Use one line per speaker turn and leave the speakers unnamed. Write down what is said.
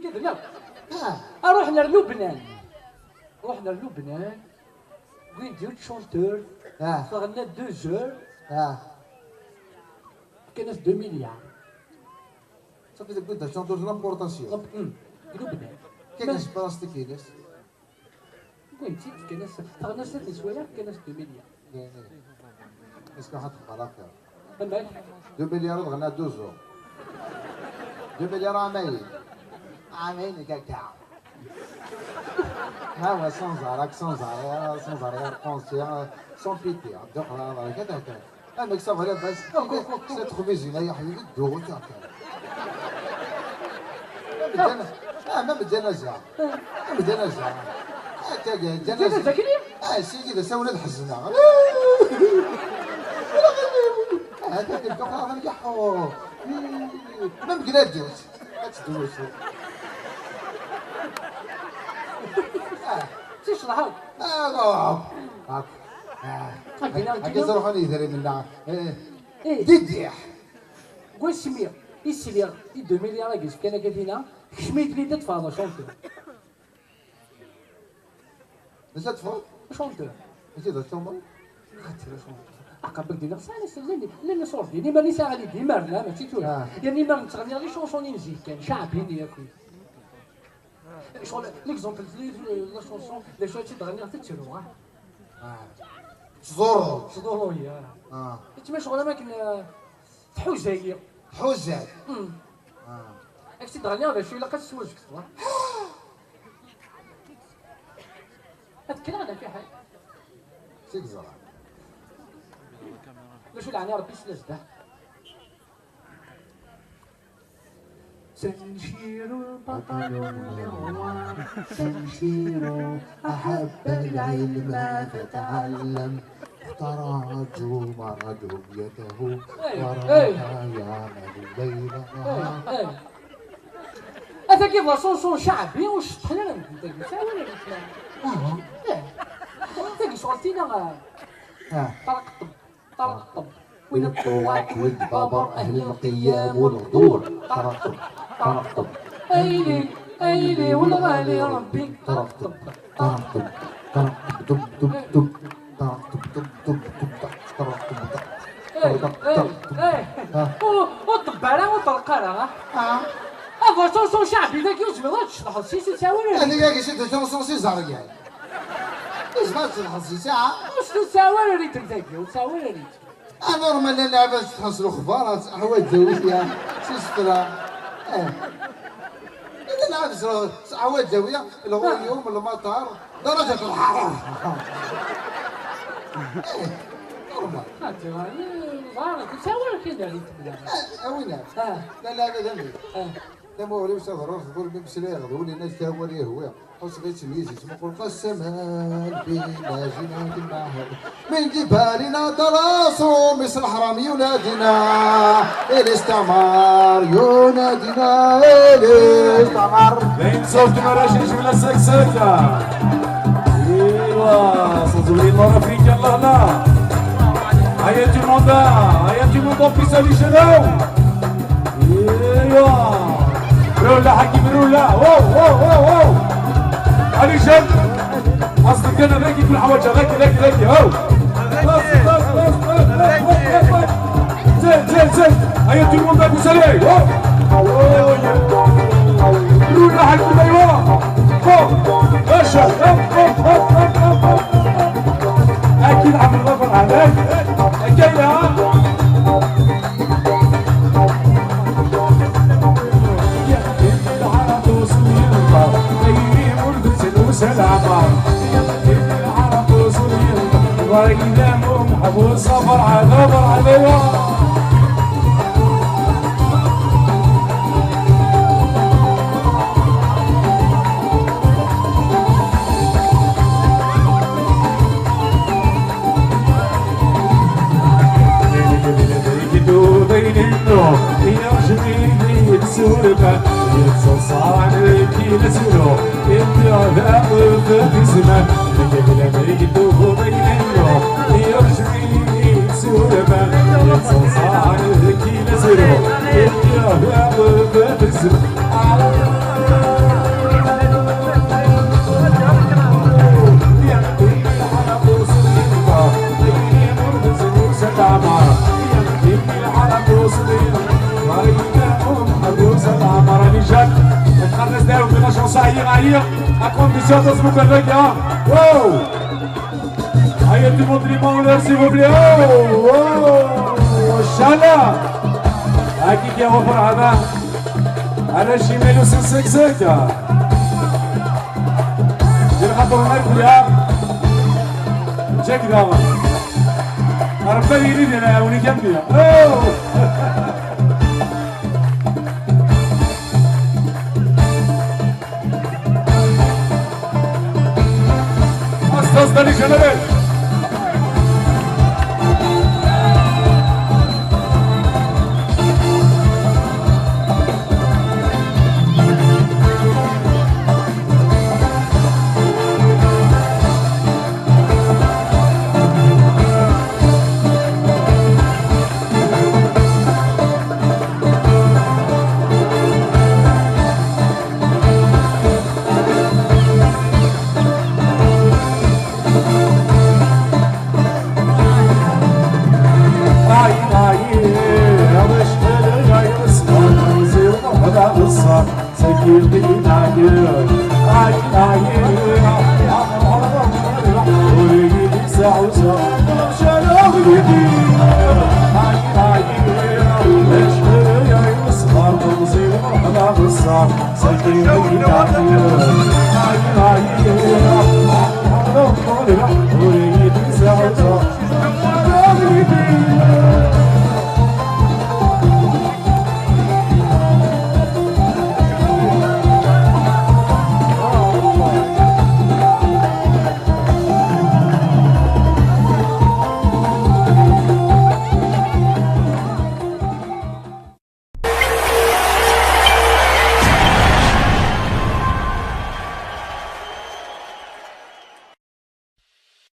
كذا اروح للبنان وين ديال شونتور فغنا 2 جور كاين 2 مليار
صافي تقول ده شونتور لامبورطاسيون
لبنان
كاينش بلاصتك كاينش
وين تيت كاين فغنا 6 سوايع كاين 2 مليار
اسكو حد خبراك
مالك
2 مليار غنا 2 جور 2 مليار عامين كاكا ها هو sans arrêt sans pitié دخل كذا انا كسب على بس تخرج هنا يا حبيبي الدور تاعك ما بالجنازه هكا الجنازه سيدي بس ولاد حزنا هذاك الدخل نجحوا ما بقناديوش تدوش
تشرح هاك
هكا زروحاني يدري منا ديديح
قول سمير السمير 2 مليار كيس كان كدينا شميت لي تفاضل شونتور
باش تفوت
شونتور
ماشي دا شونتور
خاطر شونتور قبل دينا ساعه سلني لان صور ديني ماني ساعه لي ديما لا ماشي تو يعني ما نتغني لي شونسون نجي كان شعبين يا خويا شغل ليكزومبل لا شونسون اللي شويه تغني حتى تشروها صدورو هي تما شغل اماكن حجايه اكتي تغني هذا شويه لقيت سواجك صح هتكلم في حاجه
سيك زرع
لا شو العني ربي سلسله سنشير البطل المروان سنشير أحب العلم فتعلم
اخترع رجل يده وراها يعمل ليل نهار
هذا كيف صوصو شعبي وش تحلل انت قلت ولا قلت انت شغلتينا طرقطب وين الطواق والبابر أهل القيام والغدور طرقطب أيلي والغالي ربي طرقطب
دب دب دب دب دب
والطبارة والطرقارة هذا صوصو شعبي ذاك يوجد ما تشرح السيسي تساوي
أنا كاع شد شونسون سي زاريا ايش ما تشرح الساعة
واش تساوي ريت ذاك وتساوي ريت
نورمال اللعبة تحصلوا خبارات حوايج زاوية سيسترا إذا لعبت حوايج زاوية اليوم المطار درجة الحرارة نورمال
تساوي كذا ريت
وين لا هذا دمو ولي وش ضروري تقول بمشي ليه غدولي الناس تاوريه هو حوس غير تميزي تقول قسمان بينا جنات النهر من جبالنا تراصوا مصر حرامي ولادنا الاستعمار ينادينا الاستعمار
بين صوت مراجيش ولا سكسكة ايوا صوت الله افريقيا الله لا هيا تيموندا في سالي شنو ايوا رولا حكيم رولا واو علي جد اصلك انا راكي في الحواجه راكي هاو زين هيا تيموندا في سالي رولا حكيم ايوا باشا اكيد عم نغفر عليك اكيد سلامة العرب وصولي وإذا محبوس صبر عليها السوربة يتصصان كي نسلو الدعاء في زمان نجد يدوب بين النوم يرجعي السوربة يتصصان كي نسلو الدعاء في زمان صحيح عليا أكونديسيون تصبح لك يا واو هيا tout le monde s'il vous plaît شالا أكيد يا وفر هذا على الشمال وسنسكسك دير خاطر ناكل يا جاك دابا ربي يريد انا عاوني جنبي أصدقائي شباب
Say